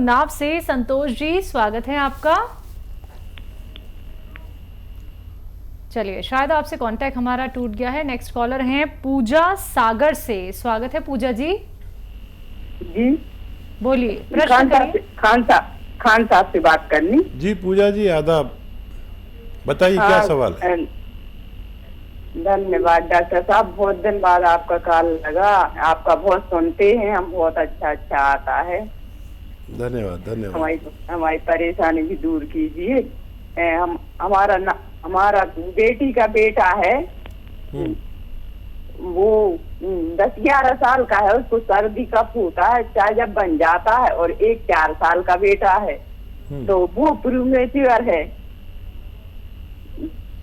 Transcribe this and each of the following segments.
उन्नाव से। संतोष जी, स्वागत है आपका। चलिए, शायद आपसे कांटेक्ट हमारा टूट गया है। नेक्स्ट कॉलर हैं पूजा सागर से। स्वागत है पूजा जी। जी बोलिए, प्रश्न करिए। खान साहब से बात करनी। जी पूजा जी, आदाब, बताइए क्या सवाल है। धन्यवाद डॉक्टर साहब, बहुत दिन बाद आपका कॉल लगा। आपका बहुत सुनते हैं हम, बहुत अच्छा आता है। धन्यवाद धन्यवाद। हमारी परेशानी भी दूर कीजिए। हमारा बेटी का बेटा है, वो 10-11 साल का है। उसको सर्दी कफ होता है, चाहे जब बन जाता है। और एक 4 साल का बेटा है, तो वो प्रीमेच्योर है।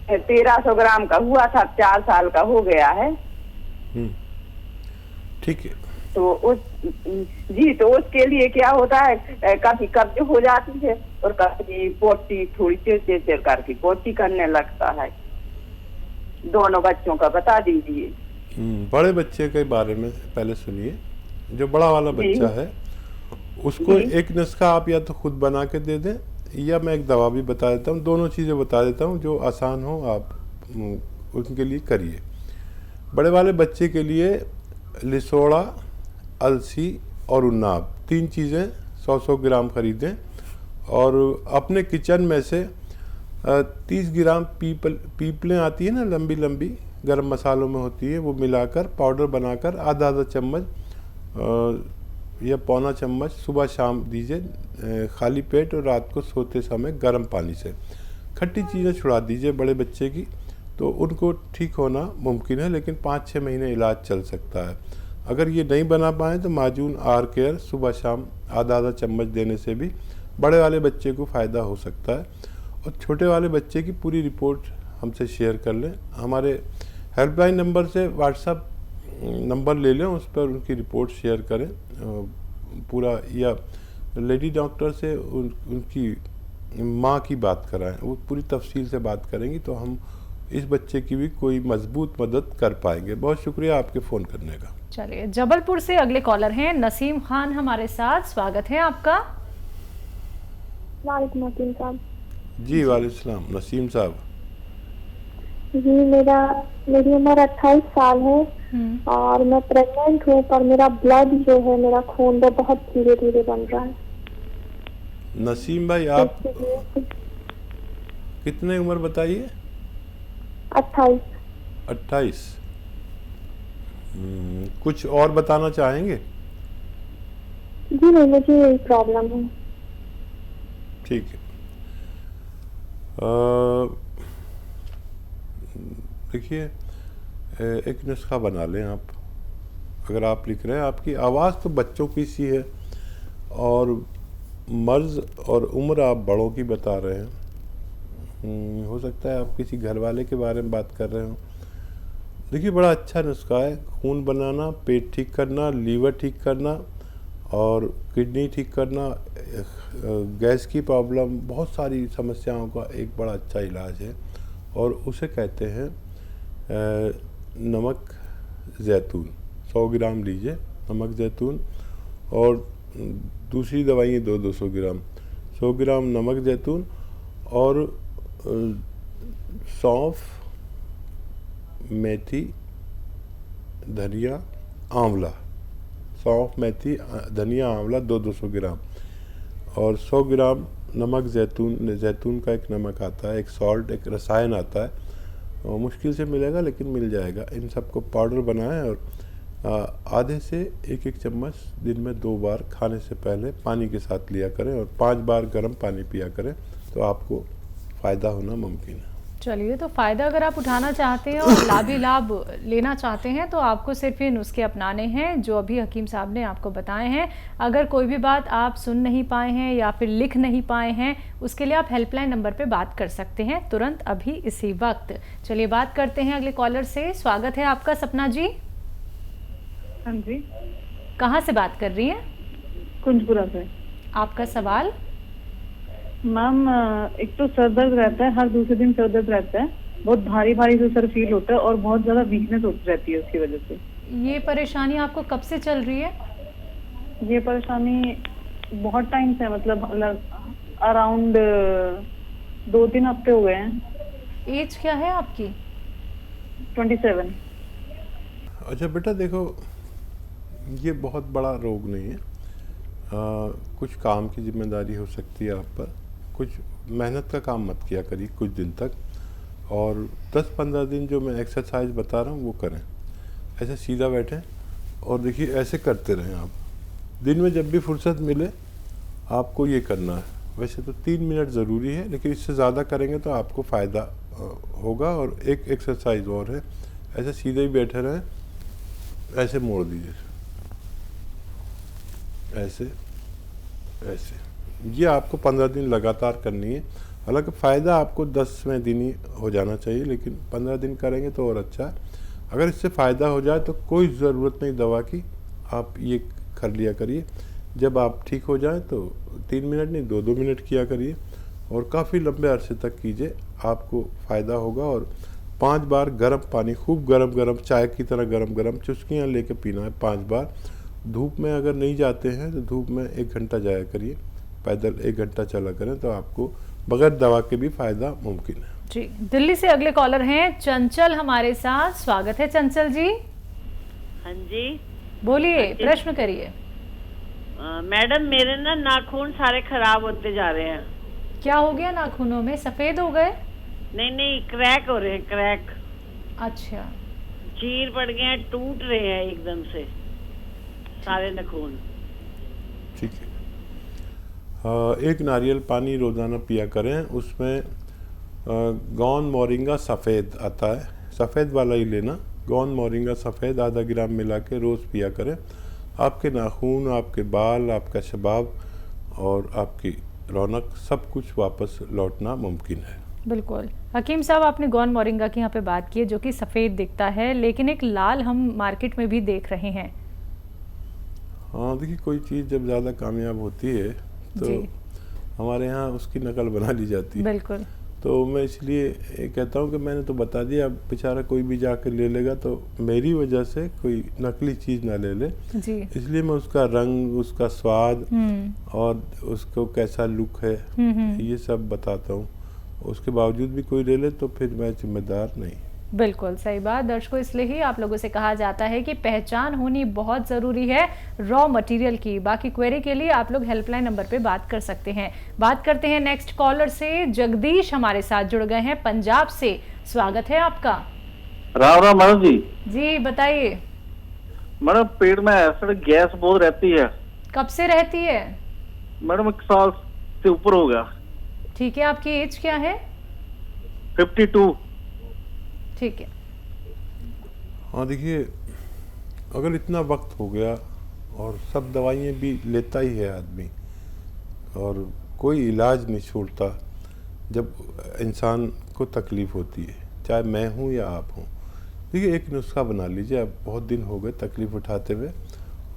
1300 ग्राम का हुआ था, 4 साल का हो गया है। ठीक है। तो उसके लिए क्या होता है, कभी कब्ज हो जाती है और कभी पोटी थोड़ी चिर करके पोटी करने लगता है। दोनों बच्चों का बता दीजिए। बड़े बच्चे के बारे में पहले सुनिए। जो बड़ा वाला बच्चा है उसको एक नुस्खा आप या तो खुद बना के दे दें, या मैं एक दवा भी बता देता हूँ। दोनों चीज़ें बता देता हूँ जो आसान हो, आप उनके लिए करिए। बड़े वाले बच्चे के लिए लिसोड़ा, अलसी और उन्नाव, 3 चीज़ें 100-100 ग्राम खरीदें और अपने किचन में से 30 ग्राम पीपलें आती है ना, लंबी लंबी, गरम मसालों में होती है, वो मिलाकर पाउडर बनाकर आधा चम्मच या पौना चम्मच सुबह शाम दीजिए खाली पेट, और रात को सोते समय गर्म पानी से। खट्टी चीज़ें छुड़ा दीजिए बड़े बच्चे की, तो उनको ठीक होना मुमकिन है, लेकिन 5-6 महीने इलाज चल सकता है। अगर ये नहीं बना पाएँ तो माजून आर केयर सुबह शाम आधा चम्मच देने से भी बड़े वाले बच्चे को फ़ायदा हो सकता है। और छोटे वाले बच्चे की पूरी रिपोर्ट हमसे शेयर कर लें। हमारे हेल्पलाइन नंबर से व्हाट्सएप नंबर ले लें, उस पर उनकी रिपोर्ट शेयर करें पूरा, या लेडी डॉक्टर से उनकी माँ की बात कराएं, वो पूरी तफसील से बात करेंगी, तो हम इस बच्चे की भी कोई मजबूत मदद कर पाएंगे। बहुत शुक्रिया आपके फ़ोन करने का। चलिए, जबलपुर से अगले कॉलर हैं नसीम खान हमारे साथ। स्वागत है आपका। वालेकुम साहब। जी वालेकुम नसीम साहब। जी मेरी उम्र 28 साल है और मैं प्रेग्नेंट हूँ, पर मेरा ब्लड जो है, मेरा खून वो बहुत धीरे धीरे बन रहा है। नसीम भाई, आप कितने उम्र बताइए? 28। 28। कुछ और बताना चाहेंगे? जी नहीं, मुझे यही प्रॉब्लम है। ठीक है। देखिए, एक नुस्खा बना लें आप। अगर आप लिख रहे हैं, आपकी आवाज़ तो बच्चों की सी है और मर्ज और उम्र आप बड़ों की बता रहे हैं। हो सकता है आप किसी घर वाले के बारे में बात कर रहे हो। देखिए, बड़ा अच्छा नुस्खा है। खून बनाना, पेट ठीक करना, लीवर ठीक करना और किडनी ठीक करना, गैस की प्रॉब्लम, बहुत सारी समस्याओं का एक बड़ा अच्छा इलाज है, और उसे कहते हैं नमक ज़ैतून। 100 ग्राम लीजिए नमक ज़ैतून, और दूसरी दवाइयाँ 200 ग्राम। 100 ग्राम नमक ज़ैतून और सौंफ, मेथी, धनिया, आंवला। सौंफ, मेथी, धनिया, आंवला 200 ग्राम और 100 ग्राम नमक ज़ैतून। ज़ैतून का एक नमक आता है, एक सॉल्ट, एक रसायन आता है, और मुश्किल से मिलेगा लेकिन मिल जाएगा। इन सबको पाउडर बनाएं और आधे से 1-1 चम्मच दिन में 2 बार खाने से पहले पानी के साथ लिया करें, और 5 बार गर्म पानी पिया करें, तो आपको फ़ायदा होना मुमकिन है। चलिए, तो फ़ायदा अगर आप उठाना चाहते हैं और लाभ लेना चाहते हैं तो आपको सिर्फ ये नुस्खे अपनाने हैं जो अभी हकीम साहब ने आपको बताए हैं। अगर कोई भी बात आप सुन नहीं पाए हैं या फिर लिख नहीं पाए हैं, उसके लिए आप हेल्पलाइन नंबर पे बात कर सकते हैं तुरंत, अभी इसी वक्त। चलिए, बात करते हैं अगले कॉलर से। स्वागत है आपका, सपना जी। हाँ जी। कहाँ से बात कर रही हैं? कुंजपुरा से। आपका सवाल? मैम, एक तो सर दर्द रहता है, हर दूसरे दिन सर दर्द रहता है, बहुत भारी भारी से सर फील होता है और बहुत ज्यादा वीकनेस होती रहती है उसकी वजह से। ये परेशानी आपको कब से चल रही है? ये परेशानी बहुत टाइम से, मतलब अराउंड 2-3 हफ्ते हो गए हैं। एज क्या है आपकी? 27। अच्छा बेटा देखो, ये बहुत बड़ा रोग नहीं है। कुछ काम की जिम्मेदारी हो सकती है आप पर, कुछ मेहनत का काम मत किया करिए कुछ दिन तक, और 10-15 दिन जो मैं एक्सरसाइज बता रहा हूँ वो करें। ऐसे सीधा बैठें और देखिए ऐसे करते रहें आप। दिन में जब भी फुर्सत मिले आपको ये करना है। वैसे तो 3 मिनट ज़रूरी है, लेकिन इससे ज़्यादा करेंगे तो आपको फ़ायदा होगा। और एक एक्सरसाइज और है, ऐसे सीधे ही बैठे रहें, ऐसे मोड़ दीजिए, ऐसे ऐसे। ये आपको 15 दिन लगातार करनी है। हालांकि फ़ायदा आपको 10वें दिन ही हो जाना चाहिए, लेकिन 15 दिन करेंगे तो और अच्छा है। अगर इससे फ़ायदा हो जाए तो कोई ज़रूरत नहीं दवा की, आप ये कर लिया करिए। जब आप ठीक हो जाए तो 3 मिनट नहीं 2-2 मिनट किया करिए, और काफ़ी लंबे अरसे तक कीजिए, आपको फ़ायदा होगा। और 5 बार गर्म पानी, खूब गरम चाय की तरह गरम चुस्कियाँ लेके पीना है 5 बार। धूप में अगर नहीं जाते हैं तो धूप में 1 घंटा जाया करिए, पैदल 1 घंटा चला करें, तो आपको बगैर दवा के भी फ़ायदा मुमकिन है। जी, दिल्ली से अगले कॉलर हैं चंचल हमारे साथ। स्वागत है चंचल जी। हाँ जी, बोलिए, प्रश्न करिए। मैडम मेरे ना नाखून सारे खराब होते जा रहे हैं। क्या हो गया नाखूनों में? सफेद हो गए? नहीं, क्रैक हो रहे हैं, क्रैक। अच्छा, चीर पड़ गए हैं, टूट रहे हैं एकदम से सारे नाखून। ठीक है। एक नारियल पानी रोज़ाना पिया करें, उसमें गौन मोरिंगा सफ़ेद आता है, सफ़ेद वाला ही लेना। गौन मोरिंगा सफ़ेद आधा ग्राम मिला के रोज़ पिया करें। आपके नाखून, आपके बाल, आपका शबाब और आपकी रौनक सब कुछ वापस लौटना मुमकिन है। बिल्कुल। हकीम साहब, आपने गौन मोरिंगा की यहाँ पे बात की है जो कि सफ़ेद दिखता है, लेकिन एक लाल हम मार्केट में भी देख रहे हैं। हाँ देखिए, कोई चीज़ जब ज़्यादा कामयाब होती है तो हमारे यहाँ उसकी नकल बना ली जाती है। बिल्कुल। तो मैं इसलिए कहता हूँ कि मैंने तो बता दिया, अब बेचारा कोई भी जाकर ले लेगा तो मेरी वजह से कोई नकली चीज़ ना ले ले जी। इसलिए मैं उसका रंग, उसका स्वाद और उसको कैसा लुक है ये सब बताता हूँ। उसके बावजूद भी कोई ले ले तो फिर मैं जिम्मेदार नहीं। बिल्कुल सही बात। दर्शकों, इसलिए ही आप लोगों से कहा जाता है कि पहचान होनी बहुत ज़रूरी है रॉ मटेरियल की। बाकी क्वेरी के लिए आप लोग हेल्पलाइन नंबर पे बात कर सकते हैं। बात करते हैं नेक्स्ट कॉलर से। जगदीश हमारे साथ जुड़ गए हैं पंजाब से। स्वागत है आपका। राम राम मैडम जी। जी बताइए। मैडम पेट में एसिड गैस बहुत रहती है। कब से रहती है? मैडम 1 साल से ऊपर हो गया। ठीक है, आपकी एज क्या है? 52। ठीक है। हाँ देखिए, अगर इतना वक्त हो गया और सब दवाइयाँ भी लेता ही है आदमी और कोई इलाज नहीं छोड़ता, जब इंसान को तकलीफ़ होती है, चाहे मैं हूँ या आप हूँ। देखिए, एक नुस्खा बना लीजिए। अब बहुत दिन हो गए तकलीफ़ उठाते हुए,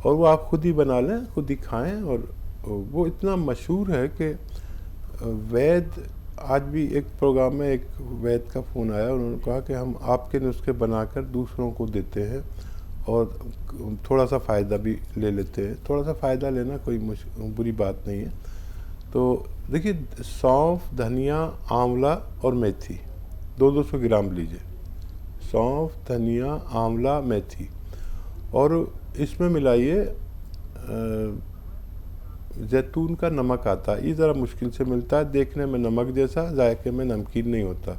और वो आप खुद ही बना लें, खुद ही खाएं। और वो इतना मशहूर है कि वैद्य, आज भी एक प्रोग्राम में एक वैद्य का फ़ोन आया, उन्होंने कहा कि हम आपके नुस्खे बनाकर दूसरों को देते हैं और थोड़ा सा फ़ायदा भी ले लेते हैं। थोड़ा सा फ़ायदा लेना कोई बुरी बात नहीं है। तो देखिए, सौंफ, धनिया, आंवला और मेथी 200 ग्राम लीजिए। सौंफ, धनिया, आंवला, मेथी, और इसमें मिलाइए जैतून का नमक आता है। ये ज़रा मुश्किल से मिलता है, देखने में नमक जैसा, जायके में नमकीन नहीं होता।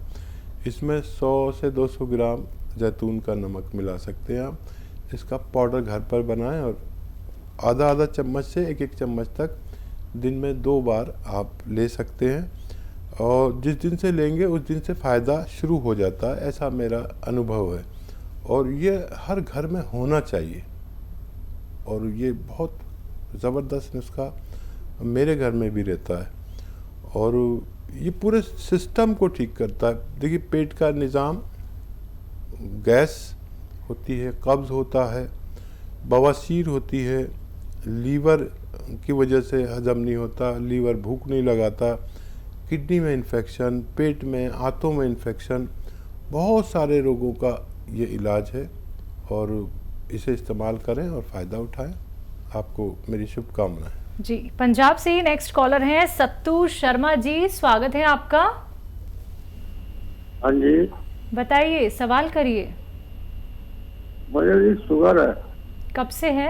इसमें 100 से 200 ग्राम जैतून का नमक मिला सकते हैं आप। इसका पाउडर घर पर बनाएं और आधा चम्मच से 1 चम्मच तक दिन में 2 बार आप ले सकते हैं। और जिस दिन से लेंगे उस दिन से फ़ायदा शुरू हो जाता है, ऐसा मेरा अनुभव है। और ये हर घर में होना चाहिए, और ये बहुत ज़बरदस्त नुस्खा मेरे घर में भी रहता है, और ये पूरे सिस्टम को ठीक करता है। देखिए, पेट का निज़ाम, गैस होती है, कब्ज़ होता है, बवासीर होती है, लीवर की वजह से हजम नहीं होता, लीवर भूख नहीं लगाता, किडनी में इन्फेक्शन, पेट में, आंतों में इन्फेक्शन, बहुत सारे रोगों का ये इलाज है। और इसे इस्तेमाल करें और फ़ायदा उठाएं। आपको मेरी शुभकामनाएं। जी, पंजाब से ही नेक्स्ट कॉलर हैं सत्तू शर्मा जी, स्वागत है आपका। हाँ जी, बताइए, सवाल करिए। मुझे भी शुगर है। कब से है?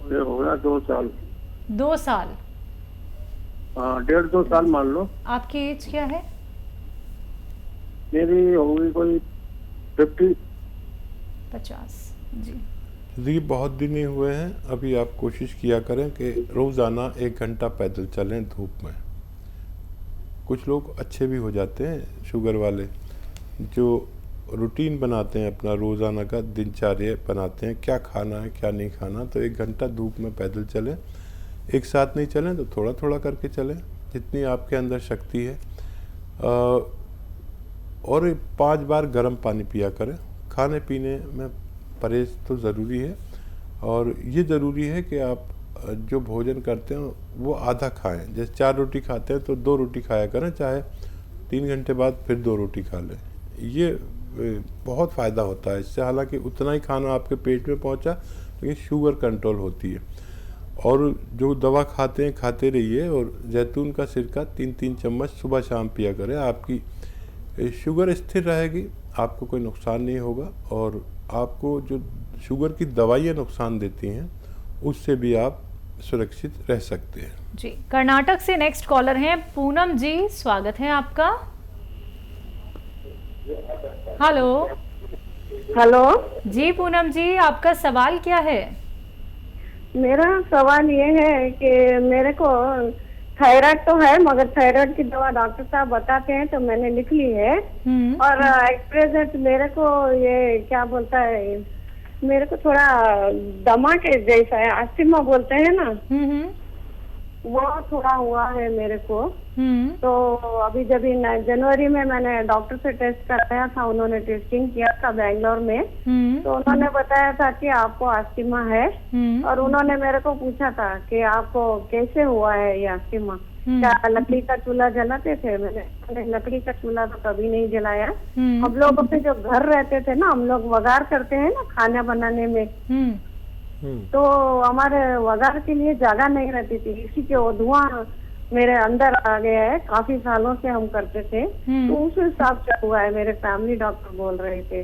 मुझे हो गया 2 साल। 2 साल? हाँ, 1.5-2 साल मान लो। आपकी एज क्या है? मेरी होगी कोई 50। जी। देखिए, बहुत दिन ही हुए हैं। अभी आप कोशिश किया करें कि रोज़ाना 1 घंटा पैदल चलें धूप में। कुछ लोग अच्छे भी हो जाते हैं शुगर वाले, जो रूटीन बनाते हैं अपना रोज़ाना का दिनचर्या बनाते हैं, क्या खाना है क्या नहीं खाना। तो 1 घंटा धूप में पैदल चलें। एक साथ नहीं चलें तो थोड़ा थोड़ा करके चलें, जितनी आपके अंदर शक्ति है। और 5 बार गर्म पानी पिया करें। खाने पीने में परहेज़ तो ज़रूरी है, और ये ज़रूरी है कि आप जो भोजन करते हैं वो आधा खाएं। जैसे 4 रोटी खाते हैं तो 2 रोटी खाया करें, चाहे 3 घंटे बाद फिर 2 रोटी खा लें। ये बहुत फ़ायदा होता है इससे। हालांकि उतना ही खाना आपके पेट में पहुंचा, लेकिन शुगर कंट्रोल होती है। और जो दवा खाते हैं खाते रहिए, और जैतून का सिरका 3-3 चम्मच सुबह शाम पिया करें। आपकी शुगर स्थिर रहेगी, आपको कोई नुकसान नहीं होगा, और आपको जो शुगर की दवाइयाँ नुकसान देती हैं उससे भी आप सुरक्षित रह सकते हैं। जी, कर्नाटक से नेक्स्ट कॉलर हैं पूनम जी, स्वागत है आपका। हेलो। हेलो जी पूनम जी, आपका सवाल क्या है? मेरा सवाल ये है कि मेरे को थायराइड तो है, मगर थायराइड की दवा डॉक्टर साहब बताते हैं तो मैंने लिख ली है। और एक्सप्रेजेंट मेरे को ये क्या बोलता है, मेरे को थोड़ा दमा के जैसा है, अस्थमा बोलते हैं ना, वो थोड़ा हुआ है मेरे को। तो अभी जब जनवरी में मैंने डॉक्टर से टेस्ट कराया था, उन्होंने टेस्टिंग किया था बेंगलोर में, तो उन्होंने बताया था कि आपको अस्थमा है। और उन्होंने मेरे को पूछा था कि आपको कैसे हुआ है ये अस्थमा, क्या लकड़ी का चूल्हा जलाते थे? मैंने लकड़ी का चूल्हा तो कभी नहीं जलाया। हम लोग अपने जो घर रहते थे ना, हम लोग वगार करते हैं ना खाना बनाने में, तो हमारे वगार के लिए जगह नहीं रहती थी, इसी के वो धुआं मेरे अंदर आ गया है। काफी सालों से हम करते थे, तो उस हिसाब से हुआ है। मेरे फैमिली डॉक्टर बोल रहे थे।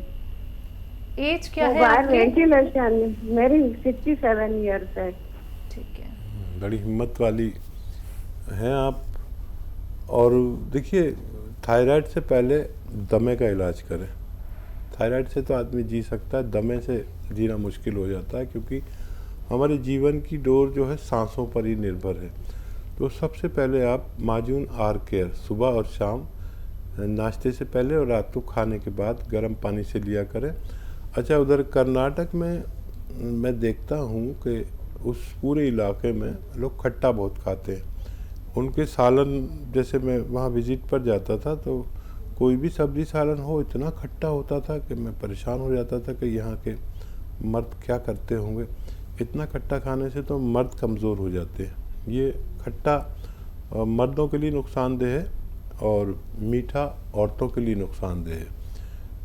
एज क्या तो है आपकी? वेंटिलेशन मेरी 67 ईयर्स है। ठीक है, बड़ी हिम्मत वाली हैं आप। और देखिए, थायराइड से पहले दमे का इलाज करें। थायराइड से तो आदमी जी सकता है, दमे से जीना मुश्किल हो जाता है, क्योंकि हमारे जीवन की डोर जो है सांसों पर ही निर्भर है। तो सबसे पहले आप माजून आर केयर सुबह और शाम नाश्ते से पहले और रात को खाने के बाद गर्म पानी से लिया करें। अच्छा, उधर कर्नाटक में मैं देखता हूँ कि उस पूरे इलाके में लोग खट्टा बहुत खाते हैं। उनके सालन, जैसे मैं वहाँ विज़िट पर जाता था तो कोई भी सब्जी सालन हो इतना खट्टा होता था कि मैं परेशान हो जाता था कि यहाँ के मर्द क्या करते होंगे। इतना खट्टा खाने से तो मर्द कमज़ोर हो जाते हैं। ये खट्टा मर्दों के लिए नुकसानदेह है और मीठा औरतों के लिए नुकसानदेह है।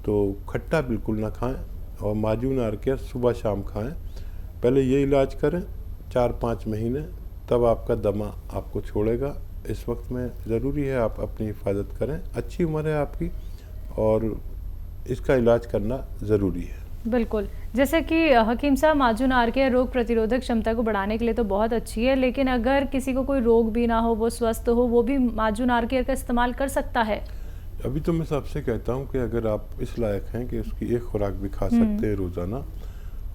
तो खट्टा बिल्कुल ना खाएं, और माजून आर केयर सुबह शाम खाएं। पहले ये इलाज करें 4-5 महीने, तब आपका दमा आपको छोड़ेगा। इस वक्त में ज़रूरी है आप अपनी हिफाजत करें। अच्छी उम्र है आपकी, और इसका इलाज करना ज़रूरी है। बिल्कुल। जैसे कि हकीम साहब, माजून आर केयर रोग प्रतिरोधक क्षमता को बढ़ाने के लिए तो बहुत अच्छी है, लेकिन अगर किसी को कोई रोग भी ना हो, वो स्वस्थ हो, वो भी माजून आर केयर का इस्तेमाल कर सकता है? अभी तो मैं सबसे कहता हूँ कि अगर आप इस लायक हैं कि उसकी एक खुराक भी खा सकते हैं रोज़ाना,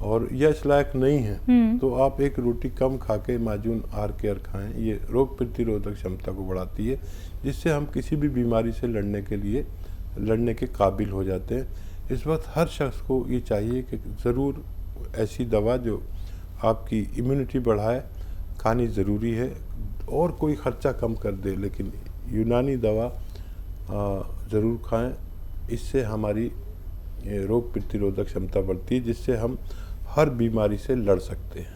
और यह इस लायक नहीं है, तो आप एक रोटी कम खा के माजून आर केयर खाएँ। ये रोग प्रतिरोधक क्षमता को बढ़ाती है, जिससे हम किसी भी बीमारी से लड़ने के काबिल हो जाते हैं। इस वक्त हर शख्स को ये चाहिए कि ज़रूर ऐसी दवा जो आपकी इम्यूनिटी बढ़ाए खानी ज़रूरी है, और कोई ख़र्चा कम कर दे, लेकिन यूनानी दवा ज़रूर खाएं। इससे हमारी रोग प्रतिरोधक क्षमता बढ़ती है, जिससे हम हर बीमारी से लड़ सकते हैं।